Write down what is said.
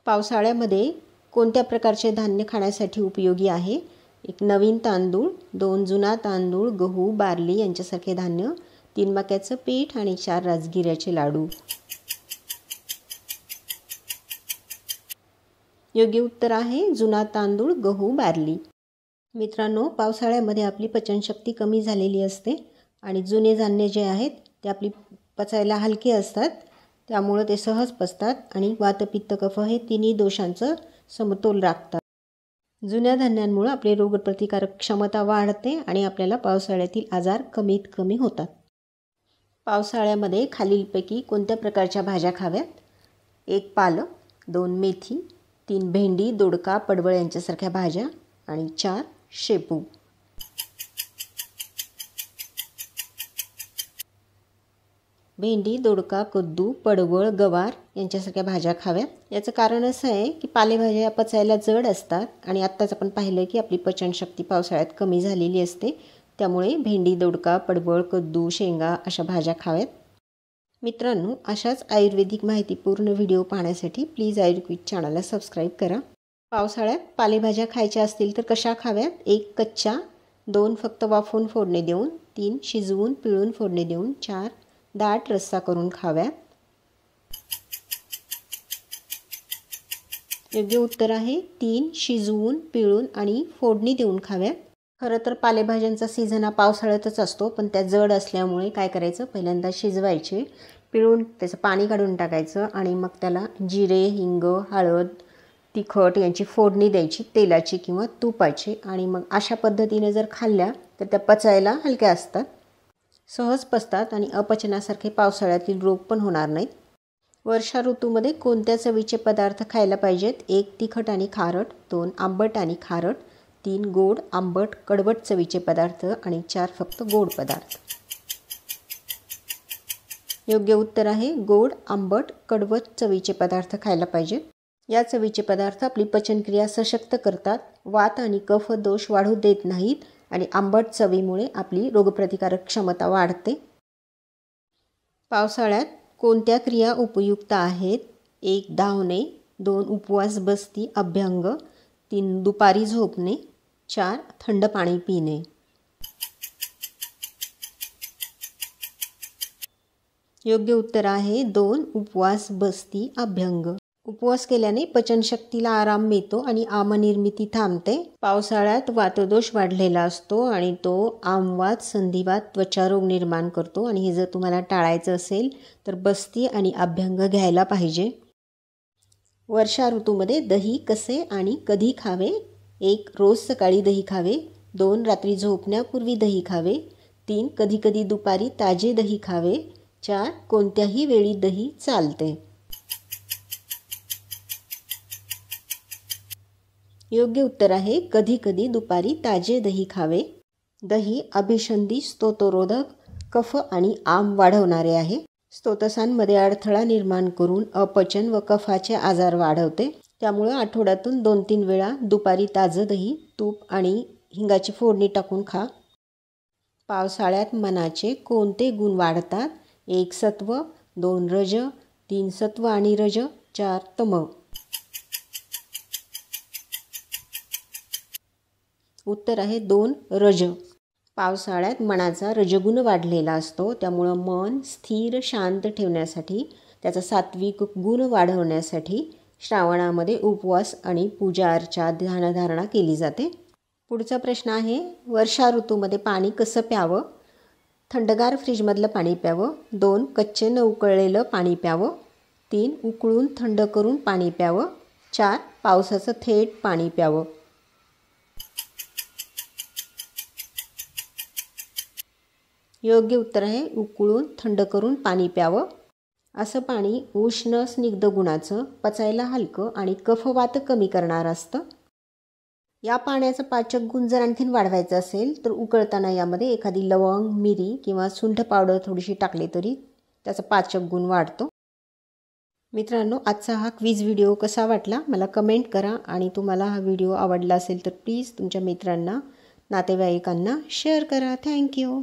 पावसाळ्यामध्ये कोणत्या प्रकारचे धान्य खाण्यासाठी उपयोगी आहे? एक नवीन तांदूळ, 2 जुना तांदूळ, गहू, बार्ली यांच्यासारखे धान्य, 3 मक्याचं पीठ आणि 4 राजगिऱ्याचे लाडू. योग्य उत्तर आहे जुना तांदूळ, गहू, बार्ली. मित्रांनो, पावसाळ्यामध्ये आपली पचनशक्ती कमी झालेली असते आणि जुने धान्य जे आहेत ते आपली पचायला हलके असतात, त्यामुळे ते सहज पचतात आणि वात, पित्त, कफ हे तिन्ही दोषांचं समतोल राखतात. जुन्या धान्यांमुळे आपली रोगप्रतिकारक क्षमता वाढते आणि आपल्याला पावसाळ्यातील आजार कमीत कमी होतात. पावसाळ्यामध्ये खालीलपैकी कोणत्या प्रकारच्या भाज्या खाव्यात? 1 पालक, 2 मेथी, 3 भेंडी, दोडका, पडवळ यांच्यासारख्या भाज्या आणि 4 शेपू. भेंडी, दोडका, कद्दू, पडवळ, गवार यांच्यासारख्या भाज्या खाव्यात. याचं कारण असं आहे की पालेभाज्या पचायला जड असतात आणि आत्ताच आपण पाहिलं की आपली पचनशक्ती पावसाळ्यात कमी झालेली असते, त्यामुळे भेंडी, दोडका, पडवळ, कद्दू, शेंगा अशा भाज्या खाव्यात. मित्रांनो, अशाच आयुर्वेदिक माहितीपूर्ण व्हिडिओ पाहण्यासाठी प्लीज आयुर्वेद चॅनलला सबस्क्राईब करा. पावसाळ्यात पालेभाज्या खायच्या असतील तर कशा खाव्यात? 1 कच्च्या, 2 फक्त वाफवून फोडणी देऊन, 3 शिजवून पिळून फोडणी देऊन, 4 दाट रस्सा करून खाव्यात. योग्य उत्तर आहे 3 शिजवून पिळून आणि फोडणी देऊन खाव्यात. खरं तर पालेभाज्यांचा सीझन हा पावसाळ्यातच असतो, पण त्या जड असल्यामुळे काय करायचं, पहिल्यांदा शिजवायचे, पिळून त्याचं पाणी काढून टाकायचं आणि मग त्याला जिरे, हिंग, हळद, तिखट यांची फोडणी द्यायची, तेलाची किंवा तुपाची, आणि मग अशा पद्धतीने जर खाल्ल्या तर त्या पचायला हलक्या असतात, सहज पचतात आणि अपचनासारखे पावसाळ्यातील रोग पण होणार नाहीत. वर्षा ऋतूमध्ये कोणत्या चवीचे पदार्थ खायला पाहिजेत? 1 तिखट आणि खारट, 2 आंबट आणि खारट, 3 गोड, आंबट, कडवट चवीचे पदार्थ आणि 4 फक्त गोड पदार्थ. योग्य उत्तर आहे गोड, आंबट, कडवट चवीचे पदार्थ खायला पाहिजेत. या चवीचे पदार्थ आपली पचनक्रिया सशक्त करतात, वात आणि कफ दोष वाढू देत नाहीत आणि आंबट चवीमुळे आपली रोगप्रतिकारक क्षमता वाढते. पावसाळ्यात कोणत्या क्रिया उपयुक्त आहेत? 1 धावणे, 2 उपवास बसती अभ्यंग, 3 दुपारी झोपणे, 4 थंड पाणी पिणे. योग्य उत्तर आहे 2 उपवास बसती अभ्यंग. उपवास केल्याने पचनशक्तीला आराम मिळतो आणि आमनिर्मिती थांबते. पावसाळ्यात वातदोष वाढलेला असतो आणि तो आमवात, संधिवात, त्वचारोग निर्माण करतो आणि हे जर तुम्हाला टाळायचं असेल तर बस्ती आणि अभ्यंग घ्यायला पाहिजे. वर्षा ऋतूमध्ये दही कसे आणि कधी खावे? 1 रोज सकाळी दही खावे, 2 रात्री झोपण्यापूर्वी दही खावे, 3 कधीकधी दुपारी ताजे दही खावे, 4 कोणत्याही वेळी दही चालते. योग्य उत्तर आहे कधी कधी दुपारी ताजे दही खावे. दही अभिसंधी, स्तोतरोधक, कफ आणि आम वाढवणारे आहे. स्तोतसांमध्ये अडथळा निर्माण करून अपचन व कफाचे आजार वाढवते. त्यामुळे आठवड्यातून 2-3 वेळा दुपारी ताजं दही, तूप आणि हिंगाची फोडणी टाकून खा. पावसाळ्यात मनाचे कोणते गुण वाढतात? 1 सत्व, 2 रज, 3 सत्व आणि रज, 4 तम. उत्तर आहे 2 रज. पावसाळ्यात मनाचा रजगुण वाढलेला असतो, त्यामुळं मन स्थिर शांत ठेवण्यासाठी, त्याचा सात्विक गुण वाढवण्यासाठी श्रावणामध्ये उपवास आणि पूजा अर्चा, ध्यानधारणा केली जाते. पुढचा प्रश्न आहे, वर्षा ऋतूमध्ये पाणी कसं प्यावं? थंडगार फ्रीजमधलं पाणी प्यावं, 2 कच्चे न उकळलेलं पाणी प्यावं, 3 उकळून थंड करून पाणी प्यावं, 4 पावसाचं थेट पाणी प्यावं. योग्य उत्तर आहे उकळून थंड करून पाणी प्यावं. असं पाणी उष्ण, स्निग्ध गुणाचं, पचायला हलकं आणि कफवात कमी करणारं असतं. या पाण्याचा पाचक गुण जर आणखीन वाढवायचा असेल तर उकळताना यामध्ये एखादी लवंग, मिरी किंवा सुंठ पावडर थोडीशी टाकली तरी त्याचा पाचक गुण वाढतो. मित्रांनो, आजचा हा क्विज व्हिडिओ कसा वाटला मला कमेंट करा आणि तुम्हाला हा व्हिडिओ आवडला असेल तर प्लीज तुमच्या मित्रांना, नातेवाईकांना शेअर करा. थँक्यू.